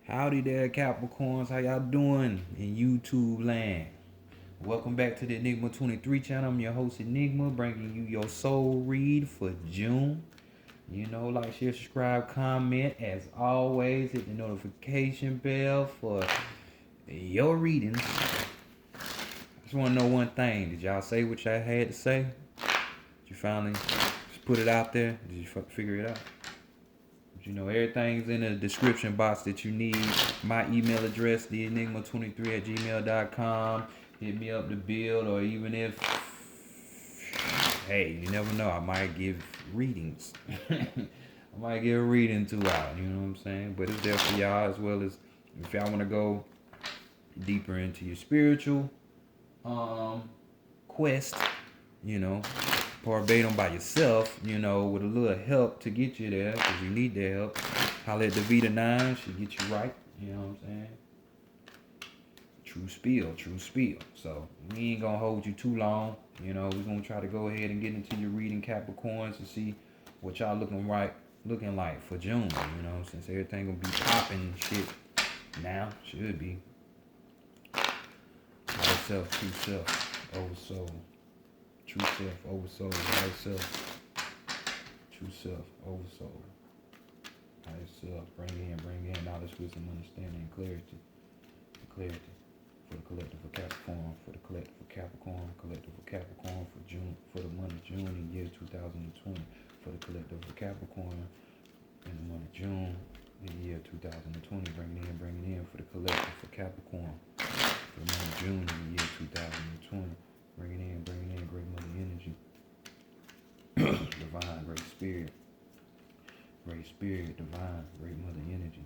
Howdy there, Capricorns. How y'all doing in YouTube land? Welcome back to the Enigma 23 channel. I'm your host, Enigma, bringing you your soul read for June. You know, like, share, subscribe, comment. As always, hit the notification bell for your readings. Just want to know one thing. Did y'all say what y'all had to say? Did you finally just put it out there? Did you figure it out? You know, everything's in the description box that you need. My email address, theenigma23@gmail.com. Hit me up to build, or even if, hey, you never know, I might give readings. I might give a reading to out, you know what I'm saying? But it's there for y'all, as well as if y'all want to go deeper into your spiritual quest, you know, verbatim by yourself, you know, with a little help to get you there, because you need their help. Holla at the Vita 9, she'll get you right, you know what I'm saying? True spiel. So we ain't gonna hold you too long, you know. We're gonna try to go ahead and get into your reading, Capricorns, and see what y'all looking like for June, you know, since everything gonna be popping shit now. Should be. Higher self, true self, over soul. True self, over soul, higher self. True self, over soul. Higher self, bring in knowledge, wisdom, understanding, and clarity. Clarity. For the collective of Capricorn, for the collective of Capricorn, collective of Capricorn for June, for the month of June in the year 2020. For the collective of Capricorn in the month of June in the year 2020. Bringing in for the collective of Capricorn for the month of June in the year 2020. Bringing in great mother energy. Divine, great spirit, divine, great mother energy.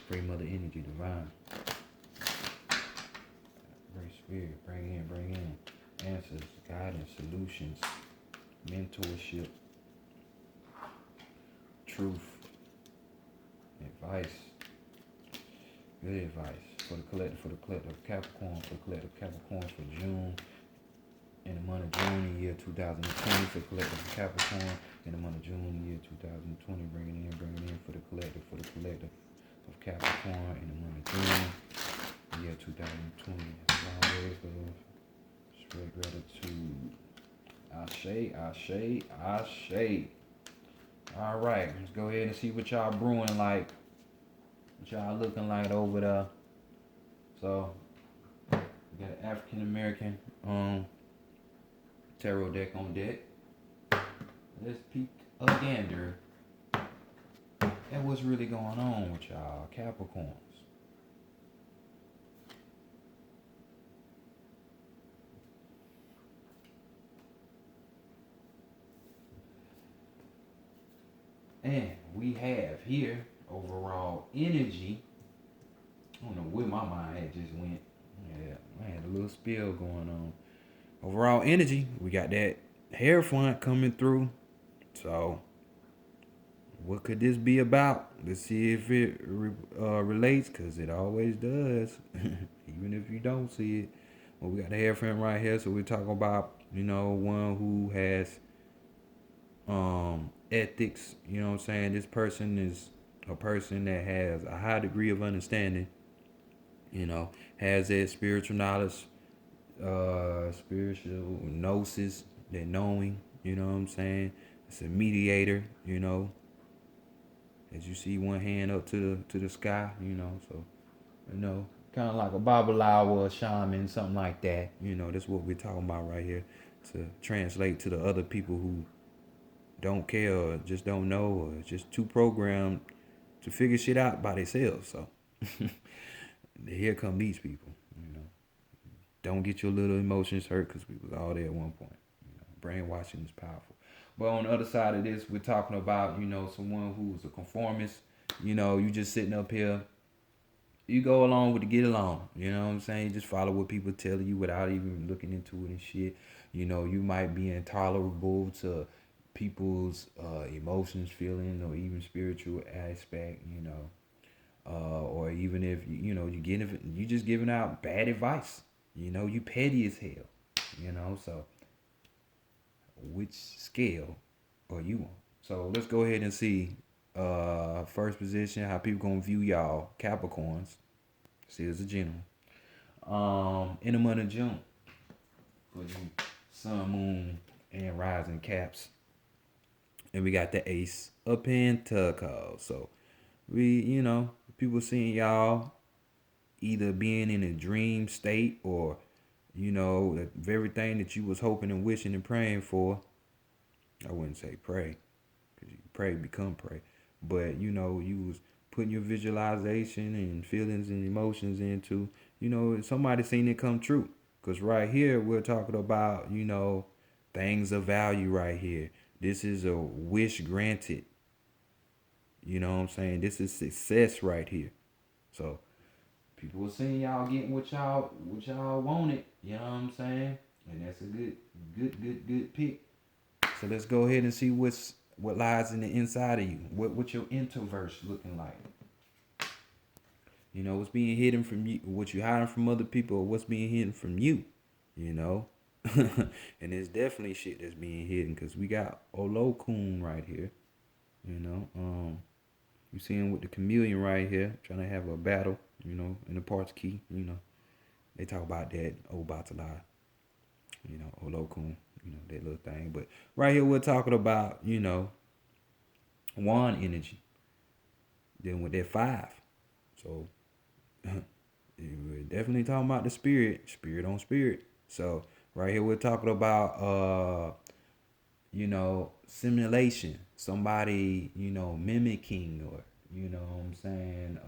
Great mother energy, divine. Great spirit, bring in answers, guidance, solutions, mentorship, truth, advice, good advice for the collective of Capricorn, for the collective Capricorn for June, in the month of June in the year 2020, for the collective of Capricorn in the month of June in the year 2020, bringing in for the collective of Capricorn in the month of June. Year 2020. Always spread gratitude. Ashe. All right, let's go ahead and see what y'all brewing like. What y'all looking like over there. So, we got an African American tarot deck on deck. Let's peek a gander at what's really going on with y'all Capricorns. And we have here overall energy. I don't know where my mind had just went. Yeah, I had a little spill going on. Overall energy, we got that hair front coming through. So, what could this be about? Let's see if it relates, because it always does, even if you don't see it. Well, we got the hair front right here, so we're talking about, you know, one who has ethics, you know what I'm saying? This person is a person that has a high degree of understanding, you know, has that spiritual knowledge, spiritual gnosis, that knowing, you know what I'm saying? It's a mediator, you know. As you see one hand up to the sky, you know, so, you know, kind of like a babalawo or a shaman, something like that. You know, that's what we're talking about right here, to translate to the other people who don't care or just don't know or just too programmed to figure shit out by themselves. So here come these people, you know. Don't get your little emotions hurt, because we was all there at one point. You know, brainwashing is powerful. But on the other side of this, we're talking about, you know, someone who's a conformist. You know, you just sitting up here. You go along with the get along. You know what I'm saying? You just follow what people tell you without even looking into it and shit. You know, you might be intolerable to people's emotions, feelings, or even spiritual aspect, you know. Or even if, you know, you just giving out bad advice. You know, you petty as hell. You know, so which scale are you on? So let's go ahead and see First position, how people gonna view y'all, Capricorns. See, as a general. In the month of June, for you sun, moon, and rising caps. And we got the ace of pentacles. So we, people seeing y'all either being in a dream state or, the very thing that you was hoping and wishing and praying for. I wouldn't say pray, because you pray become pray. But, you was putting your visualization and feelings and emotions into, somebody seen it come true. Because right here, we're talking about, things of value right here. This is a wish granted. You know what I'm saying? This is success right here. So people were seeing y'all getting what y'all wanted. You know what I'm saying? And that's a good pick. So let's go ahead and see what lies in the inside of you. What your introverse looking like. What's being hidden from you, what you hiding from other people, or what's being hidden from you. You know, and there's definitely shit that's being hidden because we got Olokun right here. You see him with the chameleon right here, trying to have a battle. In the parts key. They talk about that old Batala. Olokun. That little thing. But right here we're talking about wand energy. Then with that 5, so we're definitely talking about the spirit on spirit. So right here we're talking about simulation, somebody mimicking, or what I'm saying,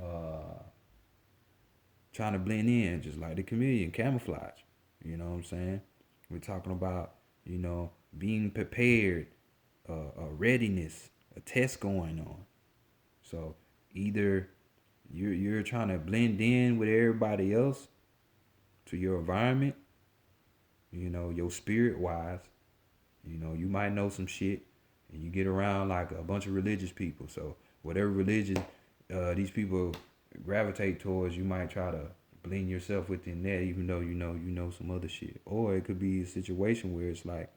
trying to blend in, just like the chameleon, camouflage. What I'm saying? We're talking about being prepared, a readiness, a test going on. So either you're trying to blend in with everybody else to your environment, your spirit wise. You might know some shit, and you get around like a bunch of religious people. So whatever religion these people gravitate towards, you might try to blend yourself within that, even though you know some other shit. Or it could be a situation where it's like,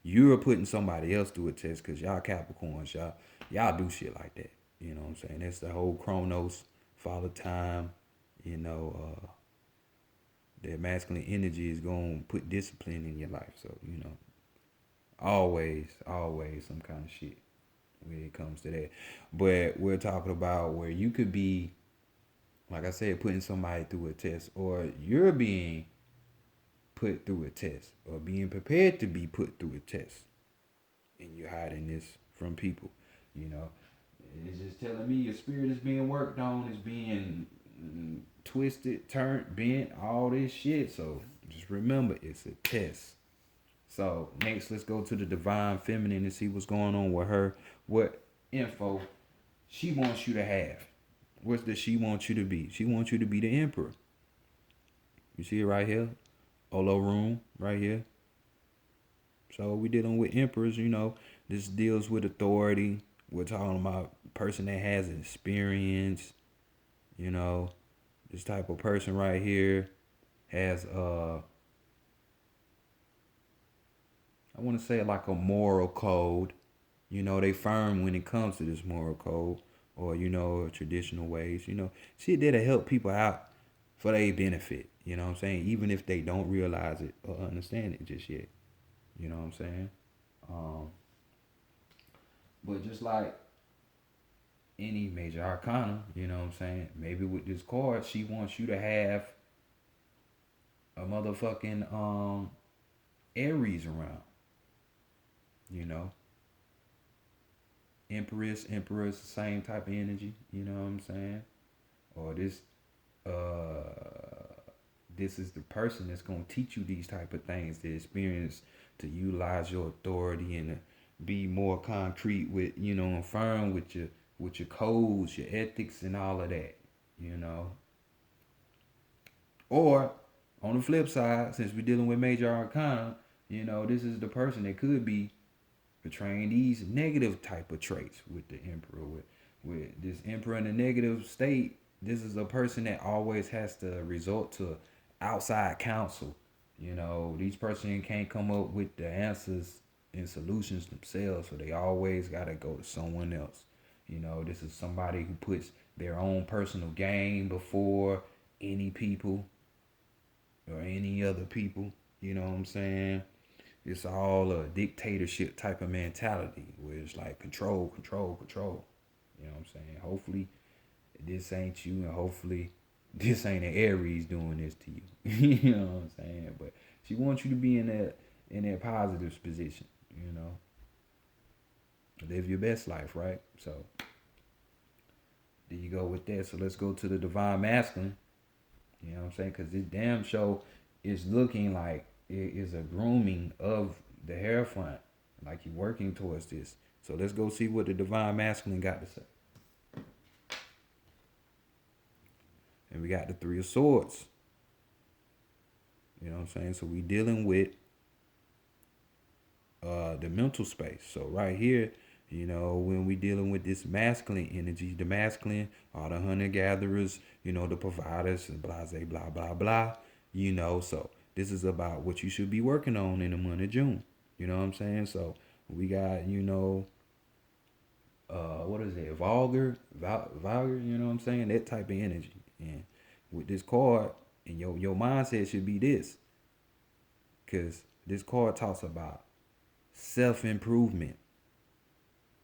you're putting somebody else through a test because y'all Capricorns, y'all do shit like that. You know what I'm saying? That's the whole Chronos, Father Time. That masculine energy is going to put discipline in your life. So, always some kind of shit when it comes to that. But we're talking about where you could be, like I said, putting somebody through a test, or you're being put through a test, or being prepared to be put through a test, and you're hiding this from people. It's just telling me your spirit is being worked on, is being twisted, turned, bent, all this shit. So just remember, it's a test. So next, let's go to the divine feminine and see what's going on with her. What info she wants you to have. What does she want you to be? She wants you to be the emperor. You see it right here? Olo room right here. So we dealing with emperors, this deals with authority. We're talking about a person that has experience, this type of person right here has I want to say like a moral code. They firm when it comes to this moral code, or traditional ways. Shit that'll help people out for their benefit. You know what I'm saying? Even if they don't realize it or understand it just yet. You know what I'm saying? But just like any major arcana, you know what I'm saying? Maybe with this card, she wants you to have a motherfucking Aries around. Empress, same type of energy, you know what I'm saying? Or this is the person that's gonna teach you these type of things, the experience to utilize your authority and to be more concrete with, and firm with your codes, your ethics, and all of that, Or on the flip side, since we're dealing with major arcana, this is the person that could be portraying these negative type of traits with the emperor, with this emperor in a negative state. This is a person that always has to resort to outside counsel. These person can't come up with the answers in solutions themselves, so they always gotta go to someone else. This is somebody who puts their own personal gain before any people or any other people. You know what I'm saying? It's all a dictatorship type of mentality where it's like control, control, control. You know what I'm saying? Hopefully this ain't you, and hopefully this ain't an Aries doing this to you. You know what I'm saying? But she wants you to be in that positive position, live your best life, right? So there you go with that. So let's go to the divine masculine. You know what I'm saying? Because this damn show is looking like it is a grooming of the Hierophant, like you're working towards this. So let's go see what the divine masculine got to say. And we got the Three of Swords. You know what I'm saying? So we dealing with the mental space. So right here, when we dealing with this masculine energy, the masculine are the hunter gatherers, the providers, and blah, blah, blah, blah. So this is about what you should be working on in the month of June. You know what I'm saying? So we got, what is it? Vulgar, you know what I'm saying? That type of energy. And with this card, and your mindset should be this. Because this card talks about self-improvement.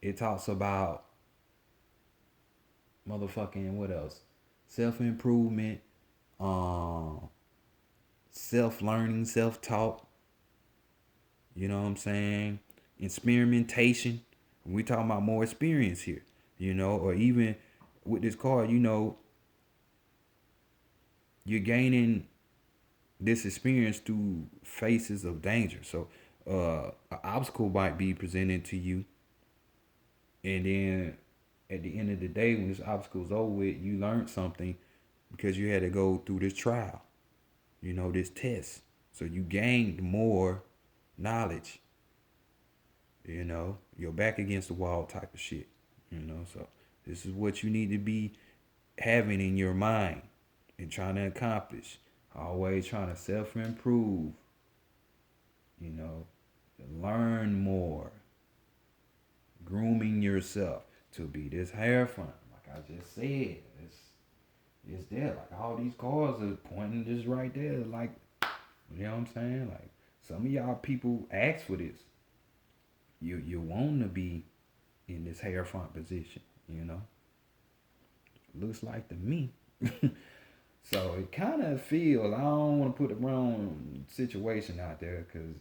It talks about motherfucking what else? Self-improvement, self-learning, self-taught. You know what I'm saying? Experimentation. We talking about more experience here, or even with this card, you're gaining this experience through phases of danger. So an obstacle might be presented to you, and then at the end of the day, when this obstacle is over with, you learned something because you had to go through this trial, this test. So you gained more knowledge. You're back against the wall type of shit. So this is what you need to be having in your mind and trying to accomplish. Always trying to self-improve, learn more, grooming yourself to be this Hierophant. Like I just said, it's there. Like all these cards are pointing just right there. Like, you know what I'm saying? Like some of y'all people ask for this. You want to be in this Hierophant position, Looks like to me. So it kind of feels, I don't want to put the wrong situation out there because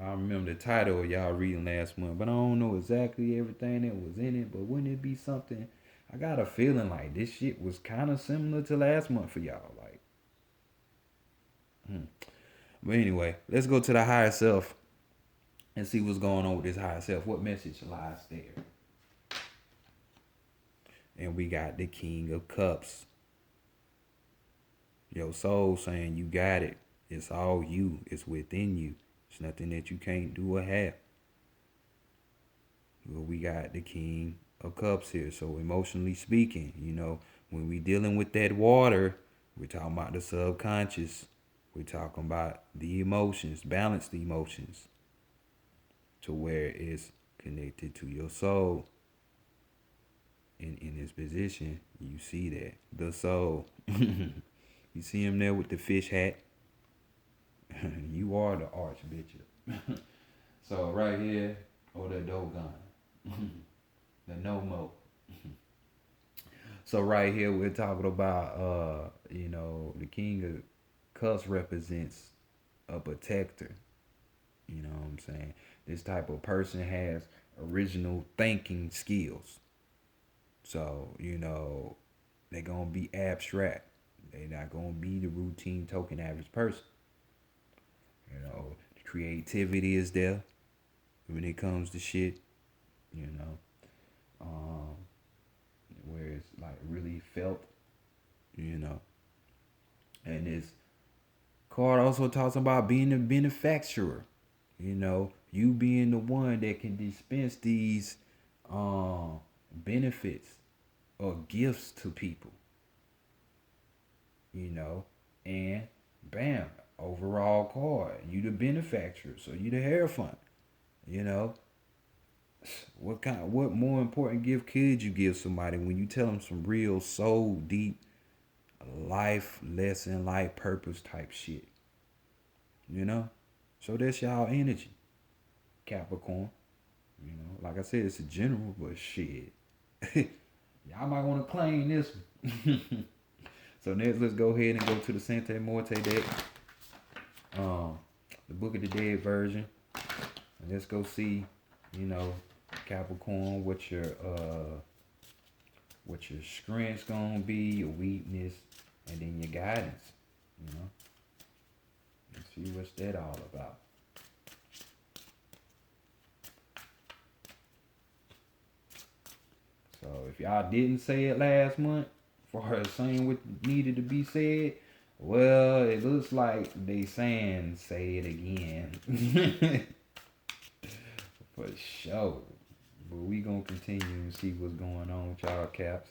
I remember the title of y'all reading last month, but I don't know exactly everything that was in it. But wouldn't it be something? I got a feeling like this shit was kind of similar to last month for y'all. But anyway, let's go to the higher self and see what's going on with this higher self. What message lies there? And we got the King of Cups. Your soul saying you got it. It's all you. It's within you. It's nothing that you can't do or have. Well, we got the King of Cups here. So emotionally speaking, when we dealing with that water, we're talking about the subconscious. We're talking about the emotions, balanced emotions, to where it's connected to your soul. And in this position, you see that. The soul. You see him there with the fish hat. You are the archbishop. So right here, or the Dogon. The no mo. So right here we're talking about the King of Cups represents a protector. You know what I'm saying? This type of person has original thinking skills. So, they're gonna be abstract. They're not gonna be the routine token average person. The creativity is there when it comes to shit, where it's like really felt, And this card also talks about being a benefactor, you being the one that can dispense these benefits or gifts to people, and bam, overall card, you the benefactor, so you the Hierophant. You know, what more important gift could you give somebody when you tell them some real soul deep life lesson, life purpose type shit? You know, so that's y'all energy, Capricorn. You know, like I said, it's a general, but shit, y'all might want to claim this one. So next, let's go ahead and go to the Santa Morte deck, um, the Book of the Dead version, and let's go see, you know, Capricorn, what your strength's gonna be, your weakness, and then your guidance. You know, let's see what's that all about. So if y'all didn't say it last month, for saying what needed to be said, well, it looks like they saying say it again. For sure. But we gonna continue and see what's going on with y'all caps.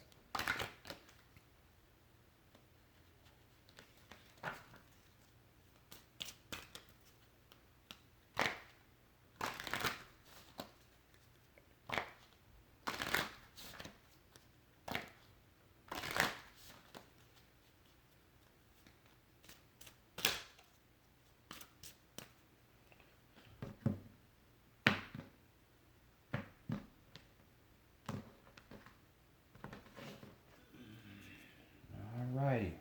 Alrighty.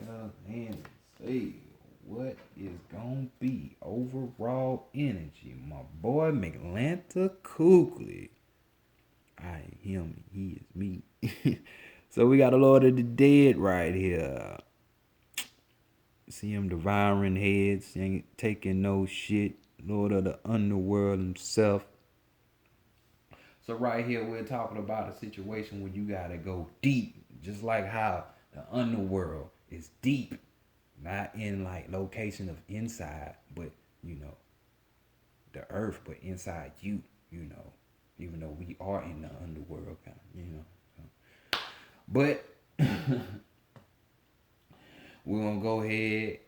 Go and see what is gonna be overall energy. My boy McLanta Cooley. I him, he is me. So we got a Lord of the Dead right here. See him devouring heads, ain't taking no shit. Lord of the underworld himself. So right here we're talking about a situation where you gotta go deep, just like how the underworld is deep, not in like location of inside, but you know the earth, but inside you, you know, even though we are in the underworld, kind of, you know. So. But we're gonna go ahead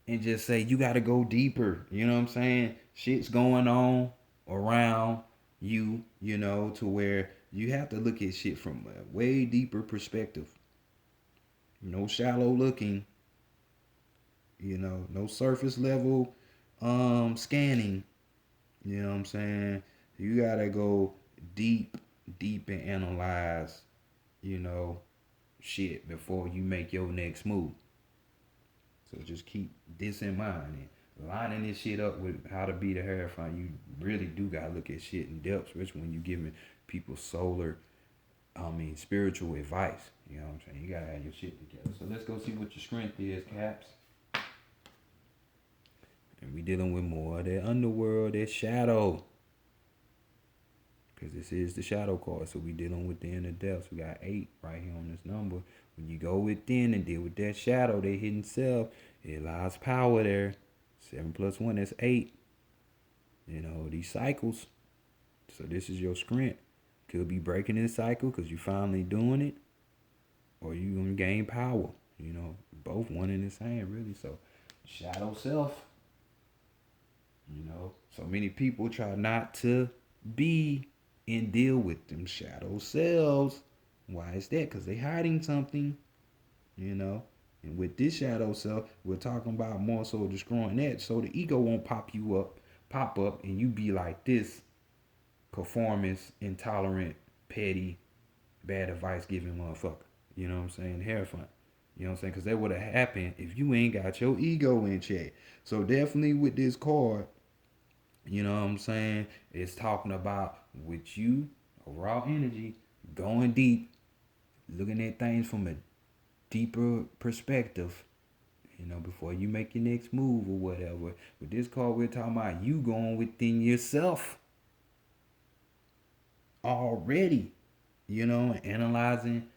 and just say you gotta go deeper. You know what I'm saying? Shit's going on around you, you know, to where you have to look at shit from a way deeper perspective. No shallow looking, you know, no surface level scanning. You know what I'm saying? You gotta go deep, deep and analyze, you know, shit before you make your next move. So just keep this in mind and lining this shit up with how to be the Hierophant. You really do gotta look at shit in depth, especially when you giving people spiritual advice. You know what I'm saying? You gotta have your shit together. So let's go see what your strength is, Caps. And we dealing with more of that underworld, that shadow. Because this is the shadow card. So we dealing with the inner depths. We got 8 right here on this number. When you go within and deal with that shadow, that hidden self, it lies power there. 7 plus 1, that's 8. You know, these cycles. So this is your strength. Could be breaking this cycle because you finally doing it. Or you gonna gain power. You know, both one and the same, really. So shadow self. You know, so many people try not to be and deal with them shadow selves. Why is that? Because they hiding something, you know. And with this shadow self, we're talking about more so destroying that, so the ego won't pop up, and you be like this performance intolerant, petty, bad advice giving motherfucker. You know what I'm saying? Terrifying. You know what I'm saying? Because that would have happened if you ain't got your ego in check. So definitely with this card, you know what I'm saying? It's talking about with you, raw energy, going deep, looking at things from a deeper perspective, you know, before you make your next move or whatever. With this card, we're talking about you going within yourself already, you know, analyzing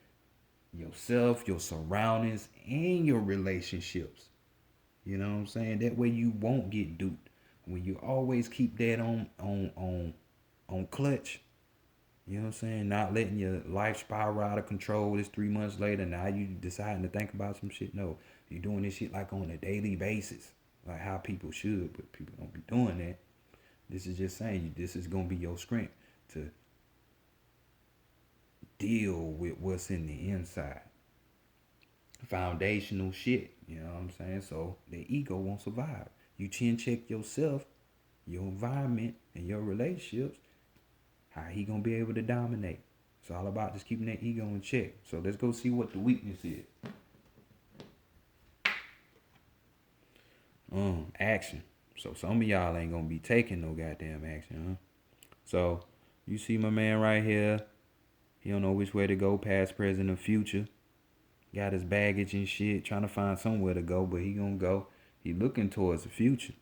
yourself, your surroundings, and your relationships. You know what I'm saying? That way you won't get duped. When you always keep that on clutch, you know what I'm saying? Not letting your life spiral out of control. It's 3 months later. Now you deciding to think about some shit. No, you're doing this shit like on a daily basis. like how people should, but people don't be doing that. This is just saying this is gonna be your strength to deal with what's in the inside. Foundational shit, you know what I'm saying? So the ego won't survive. You chin check yourself, your environment, and your relationships, how he gonna be able to dominate? It's all about just keeping that ego in check. So let's go see what the weakness is. Action. So some of y'all ain't gonna be taking no goddamn action, huh? So you see my man right here. He don't know which way to go, past, present, or future. Got his baggage and shit, trying to find somewhere to go, but he gonna go. He looking towards the future.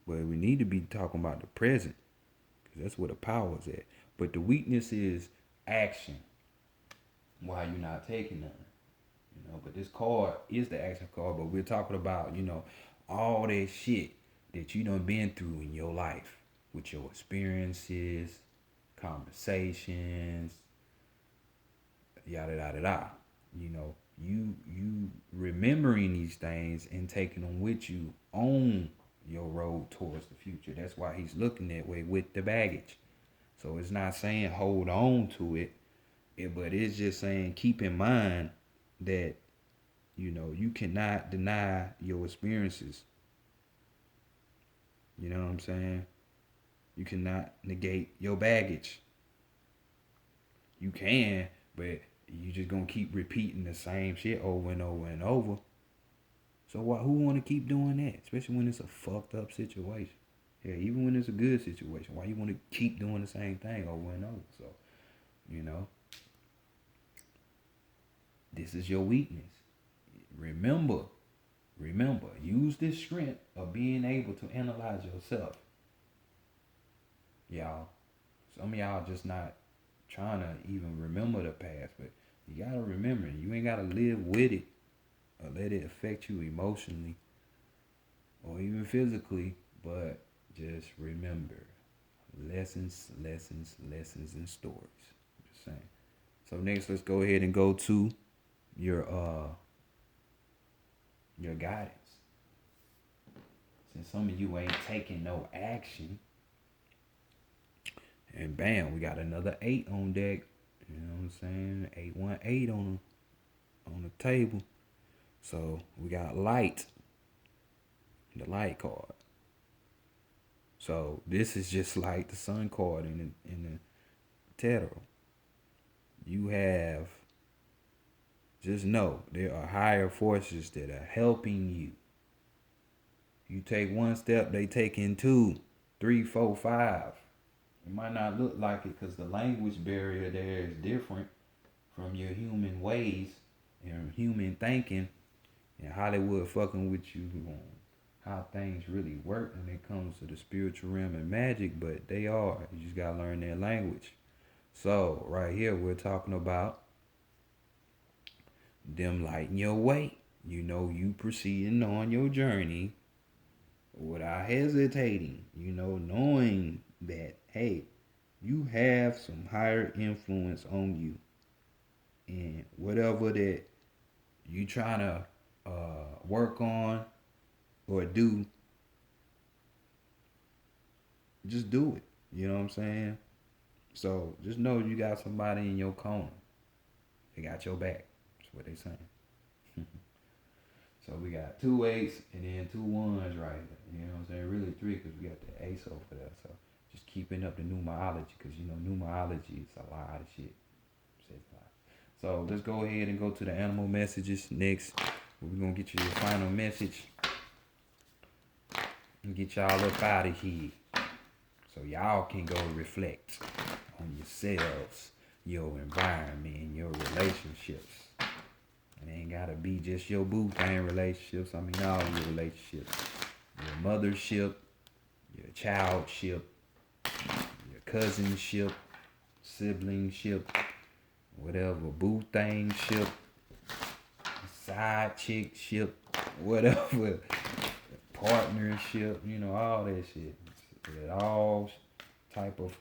But we need to be talking about the present, because that's where the power's at. But the weakness is action. Why you not taking none? You know, but this card is the action card, but we're talking about, all that shit that you done been through in your life with your experiences, conversations, yada yada yada. You remembering these things and taking them with you on your road towards the future. That's why he's looking that way with the baggage. So it's not saying hold on to it, but it's just saying keep in mind that you cannot deny your experiences. You know what I'm saying? You cannot negate your baggage. You can, but you just gonna keep repeating the same shit over and over and over. So who want to keep doing that? Especially when it's a fucked up situation. Yeah, even when it's a good situation, why you want to keep doing the same thing over and over? So, you know, this is your weakness. Remember, use this strength of being able to analyze yourself. Y'all, some of y'all just not trying to even remember the past, but you gotta remember, you ain't gotta live with it or let it affect you emotionally or even physically, but just remember lessons, and stories. Just saying. So next, let's go ahead and go to your guidance. Since some of you ain't taking no action, and bam, we got another 8 on deck. You know what I'm saying? 818 on the table. So we got light, the light card. So this is just like the sun card in the tarot. You have, just know there are higher forces that are helping you. You take one step, they take in 2, 3, 4, 5. It might not look like it because the language barrier there is different from your human ways and human thinking, and Hollywood fucking with you on how things really work when it comes to the spiritual realm and magic, but they are. You just gotta learn their language. So right here we're talking about them lighting your way. You proceeding on your journey without hesitating, knowing that, hey, you have some higher influence on you. And whatever that you trying to work on or do, just do it. You know what I'm saying? So just know you got somebody in your corner. They got your back. That's what they saying. So we got 2 8s and then 2 1s right here. You know what I'm saying? Really 3 because we got the ace over there. So just keeping up the numerology because numerology is a lot of shit. So let's go ahead and go to the animal messages next. We're gonna get you your final message and get y'all up out of here. So y'all can go reflect on yourselves, your environment, and your relationships. It ain't gotta be just your boo thing relationships. I mean all your relationships. Your mothership, your childship, your cousinship, siblingship, whatever, boo thing ship, side chick ship, whatever, partnership, all that shit. All type of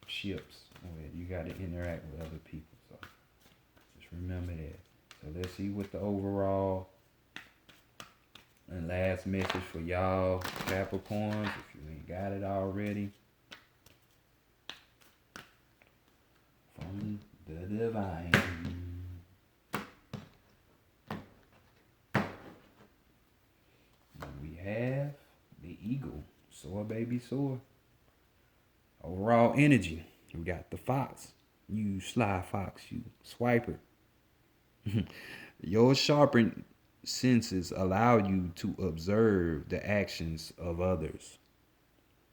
ships where you got to interact with other people. So just remember that. So let's see what the overall And last message for y'all Capricorns, if you ain't got it already, from the divine. We have the eagle, soar baby soar. Overall energy, we got the fox. You sly fox, you swiper. Your sharpened senses allow you to observe the actions of others.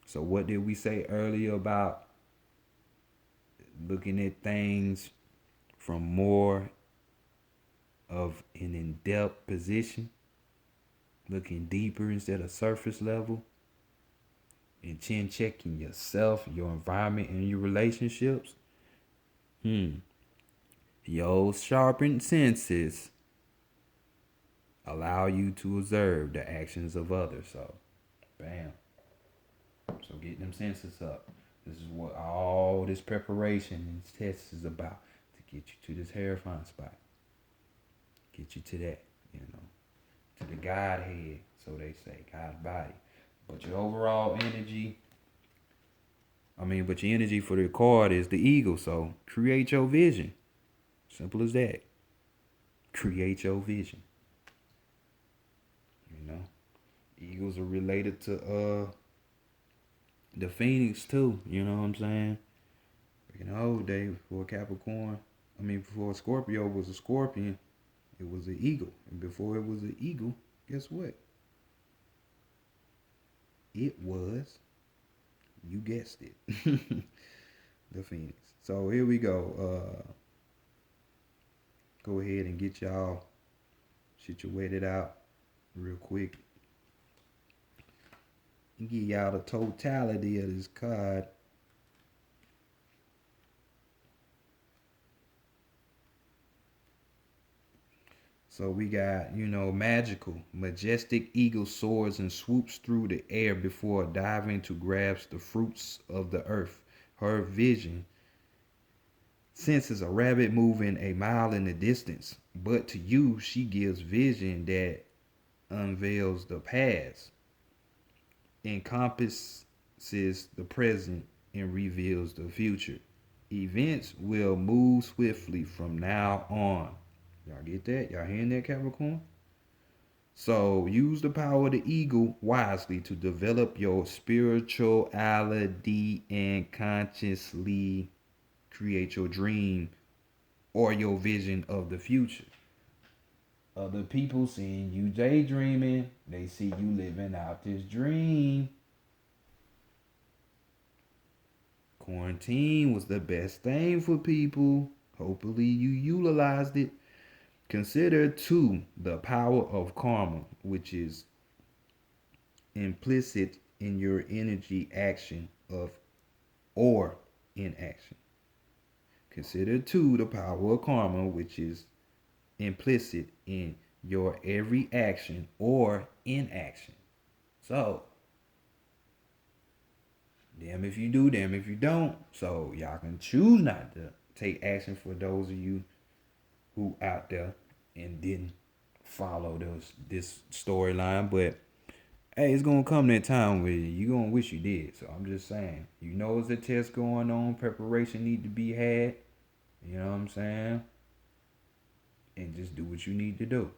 So, what did we say earlier about looking at things from more of an in depth position? Looking deeper instead of surface level? And chin checking yourself, your environment, and your relationships? Your sharpened senses allow you to observe the actions of others. So, bam. So get them senses up. This is what all this preparation and this test is about, to get you to this terrifying spot. Get you to that, to the Godhead, so they say, God's body. But your overall energy, but your energy for the card is the eagle. So create your vision. Simple as that. Create your vision. Eagles are related to the phoenix too. You know what I'm saying? In the old day, before Capricorn, before Scorpio was a scorpion, it was an eagle. And before it was an eagle, guess what? It was, you guessed it, the phoenix. So here we go. Go ahead and get y'all situated out real quick. And give y'all the totality of this card. So we got, magical, majestic eagle soars and swoops through the air before diving to grasp the fruits of the earth. Her vision senses a rabbit moving a mile in the distance, but to you, she gives vision that unveils the past, encompasses the present, and reveals the future. Events will move swiftly from now on. Y'all get that? Y'all hearing that, Capricorn? So use the power of the eagle wisely to develop your spirituality and consciously create your dream or your vision of the future. Other people seeing you daydreaming, they see you living out this dream. Quarantine was the best thing for people. Hopefully you utilized it. Consider too the power of karma, which is implicit in your energy action of or inaction. Consider too the power of karma, which is implicit in your every action or inaction. So, damn if you do, damn if you don't. So y'all can choose not to take action for those of you who out there and didn't follow this storyline. But hey, it's gonna come that time where you gonna wish you did. So I'm just saying, it's a test going on, preparation need to be had. You know what I'm saying? And just do what you need to do.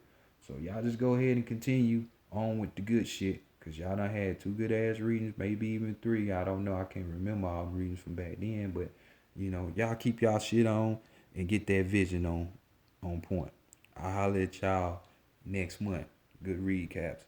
So y'all just go ahead and continue on with the good shit. Cause y'all done had 2 good ass readings, maybe even 3. I don't know. I can't remember all the readings from back then. But y'all keep y'all shit on and get that vision on point. I'll holler at y'all next month. Good read, Caps.